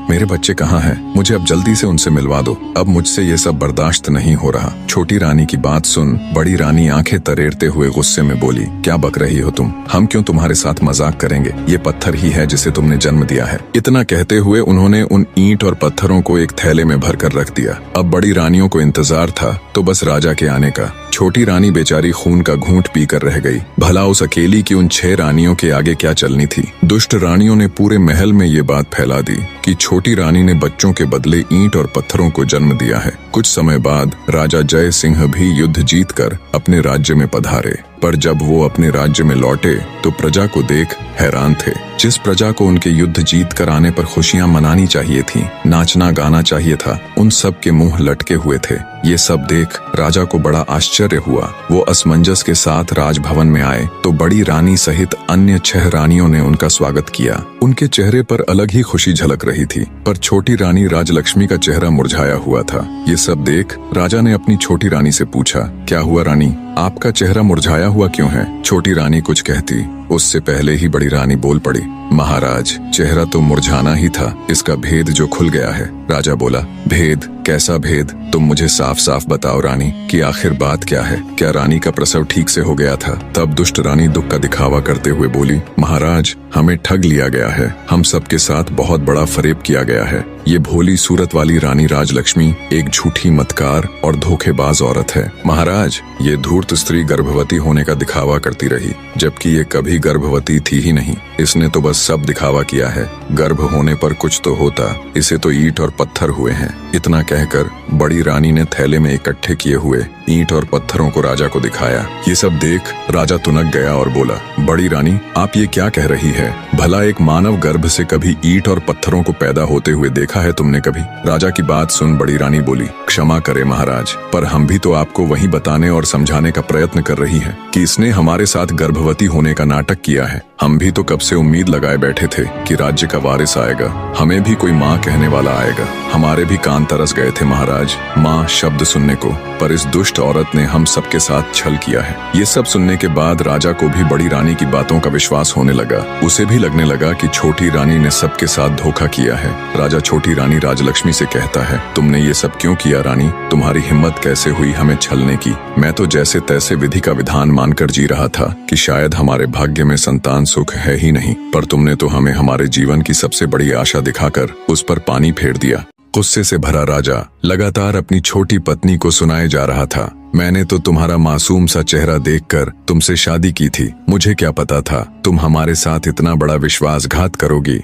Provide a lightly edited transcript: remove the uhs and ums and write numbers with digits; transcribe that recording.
मेरे बच्चे कहाँ हैं? मुझे अब जल्दी से उनसे मिलवा दो। अब मुझसे ये सब बर्दाश्त नहीं हो रहा। छोटी रानी की बात सुन बड़ी रानी आंखें तरेरते हुए गुस्से में बोली, क्या बक रही हो तुम? हम क्यों तुम्हारे साथ मजाक करेंगे? ये पत्थर ही है जिसे तुमने जन्म दिया है। इतना कहते हुए उन्होंने उन ईंट और पत्थरों को एक थैले में भरकर रख दिया। अब बड़ी रानियों को इंतजार था तो बस राजा के आने का। छोटी रानी बेचारी खून का घूंट पीकर रह गई। भला उस अकेली की उन 6 रानियों के आगे क्या चलनी थी? दुष्ट रानियों ने पूरे महल में ये बात फैला दी कि छोटी रानी ने बच्चों के बदले ईंट और पत्थरों को जन्म दिया है। कुछ समय बाद राजा जय सिंह भी युद्ध जीतकर अपने राज्य में पधारे, पर जब वो अपने राज्य में लौटे तो प्रजा को देख हैरान थे। जिस प्रजा को उनके युद्ध जीत कर आने पर खुशियां मनानी चाहिए थी, नाचना गाना चाहिए था, उन सब के मुंह लटके हुए थे। ये सब देख राजा को बड़ा आश्चर्य हुआ। वो असमंजस के साथ राजभवन में आए तो बड़ी रानी सहित अन्य 6 रानियों ने उनका स्वागत किया। उनके चेहरे पर अलग ही खुशी झलक रही थी, पर छोटी रानी राजलक्ष्मी का चेहरा मुरझाया हुआ था। ये सब देख राजा ने अपनी छोटी रानी से पूछा, क्या हुआ रानी, आपका चेहरा मुरझाया हुआ क्यों है? छोटी रानी कुछ कहती, उससे पहले ही बड़ी रानी बोल पड़ी, महाराज चेहरा तो मुरझाना ही था, इसका भेद जो खुल गया है। राजा बोला, भेद? कैसा भेद? तुम मुझे साफ साफ बताओ रानी कि आखिर बात क्या है? क्या रानी का प्रसव ठीक से हो गया था? तब दुष्ट रानी दुख का दिखावा करते हुए बोली, महाराज हमें ठग लिया गया है, हम सबके साथ बहुत बड़ा फरेब किया गया है। ये भोली सूरत वाली रानी राजलक्ष्मी एक झूठी मतकार और धोखेबाज औरत है। महाराज ये धूर्त स्त्री गर्भवती होने का दिखावा करती रही, जबकि ये कभी गर्भवती थी ही नहीं। इसने तो बस सब दिखावा किया है। गर्भ होने पर कुछ तो होता, इसे तो ईंट और पत्थर हुए हैं। इतना कहकर बड़ी रानी ने थैले में इकट्ठे किए हुए ईंट और पत्थरों को राजा को दिखाया। ये सब देख राजा तुनक गया और बोला, बड़ी रानी आप ये क्या कह रही है? भला एक मानव गर्भ से कभी ईंट और पत्थरों को पैदा होते हुए देखा है तुमने कभी? राजा की बात सुन बड़ी रानी बोली, क्षमा करे महाराज, पर हम भी तो आपको वही बताने और समझाने का प्रयत्न कर रही हैं कि इसने हमारे साथ गर्भवती होने का नाटक किया है। हम भी तो कब से उम्मीद लगाए बैठे थे कि राज्य का वारिस आएगा, हमें भी कोई माँ कहने वाला आएगा। हमारे भी कान तरस गए थे महाराज माँ शब्द सुनने को, पर इस दुष्ट औरत ने हम सबके साथ छल किया है। ये सब सुनने के बाद राजा को भी बड़ी रानी की बातों का विश्वास होने लगा। उसे भी लगने लगा कि छोटी रानी ने सबके साथ धोखा किया है। राजा छोटी रानी राजलक्ष्मी से कहता है, तुमने ये सब क्यों किया रानी? तुम्हारी हिम्मत कैसे हुई हमें छलने की? मैं तो जैसे तैसे विधि का विधान मानकर जी रहा था कि शायद हमारे भाग्य में संतान सुख है ही नहीं, पर तुमने तो हमें हमारे जीवन की सबसे बड़ी आशा दिखाकर उस पर पानी फेर दिया। गुस्से से भरा राजा लगातार अपनी छोटी पत्नी को सुनाए जा रहा था, मैंने तो तुम्हारा मासूम सा चेहरा देखकर तुमसे शादी की थी। मुझे क्या पता था तुम हमारे साथ इतना बड़ा विश्वासघात करोगी।